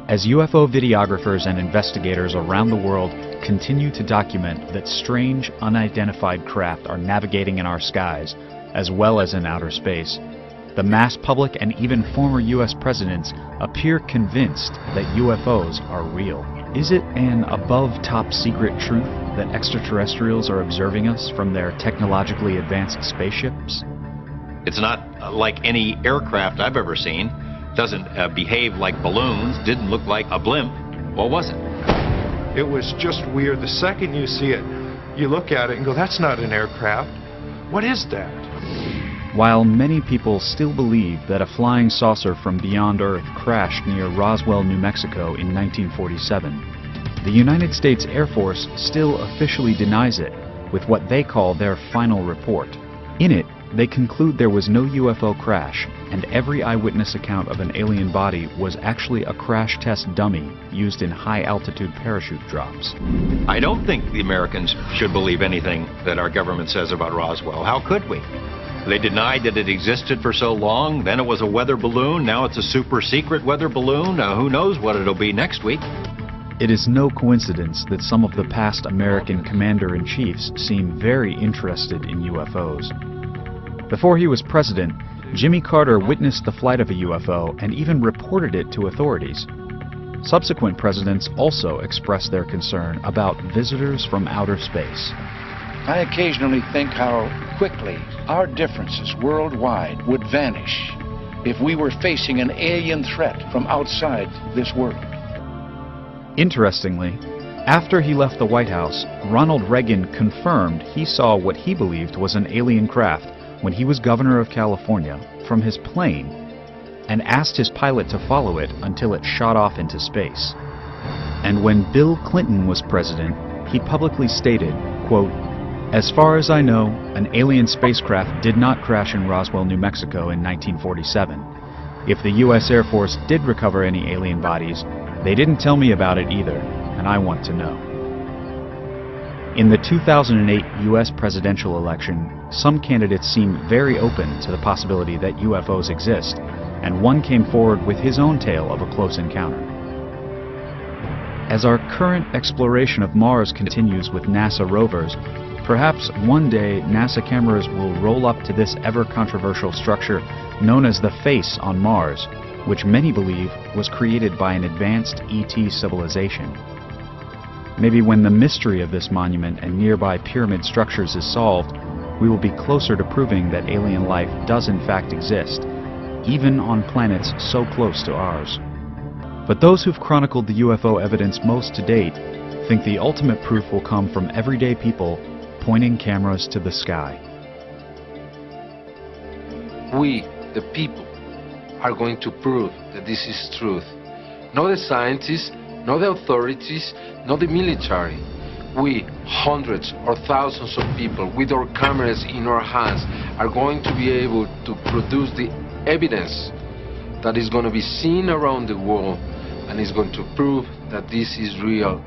As UFO videographers and investigators around the world continue to document that strange, unidentified craft are navigating in our skies, as well as in outer space, the mass public and even former U.S. presidents appear convinced that UFOs are real. Is it an above top secret truth that extraterrestrials are observing us from their technologically advanced spaceships? It's not like any aircraft I've ever seen. Doesn't behave like balloons, didn't look like a blimp. What was it? It was just weird. The second you see it, you look at it and go, that's not an aircraft. What is that? While many people still believe that a flying saucer from beyond Earth crashed near Roswell, New Mexico in 1947, the United States Air Force still officially denies it with what they call their final report. In it, they conclude there was no UFO crash, and every eyewitness account of an alien body was actually a crash test dummy used in high-altitude parachute drops. I don't think the Americans should believe anything that our government says about Roswell. How could we? They denied that it existed for so long, then it was a weather balloon, now it's a super-secret weather balloon. Who knows what it'll be next week? It is no coincidence that some of the past American commander-in-chiefs seem very interested in UFOs. Before he was president, Jimmy Carter witnessed the flight of a UFO and even reported it to authorities. Subsequent presidents also expressed their concern about visitors from outer space. I occasionally think how quickly our differences worldwide would vanish if we were facing an alien threat from outside this world. Interestingly, after he left the White House, Ronald Reagan confirmed he saw what he believed was an alien craft when he was governor of California from his plane and asked his pilot to follow it until it shot off into space. And when Bill Clinton was president, he publicly stated, quote, "As far as I know, an alien spacecraft did not crash in Roswell, New Mexico in 1947. If the U.S. Air Force did recover any alien bodies, they didn't tell me about it either, and I want to know." In the 2008 U.S. presidential election, some candidates seemed very open to the possibility that UFOs exist, and one came forward with his own tale of a close encounter. As our current exploration of Mars continues with NASA rovers, perhaps one day NASA cameras will roll up to this ever-controversial structure known as the Face on Mars, which many believe was created by an advanced ET civilization. Maybe when the mystery of this monument and nearby pyramid structures is solved, we will be closer to proving that alien life does in fact exist, even on planets so close to ours. But those who've chronicled the UFO evidence most to date think the ultimate proof will come from everyday people pointing cameras to the sky. We, the people, are going to prove that this is truth. Not the scientists, not the authorities, not the military. We, hundreds or thousands of people with our cameras in our hands, are going to be able to produce the evidence that is going to be seen around the world and is going to prove that this is real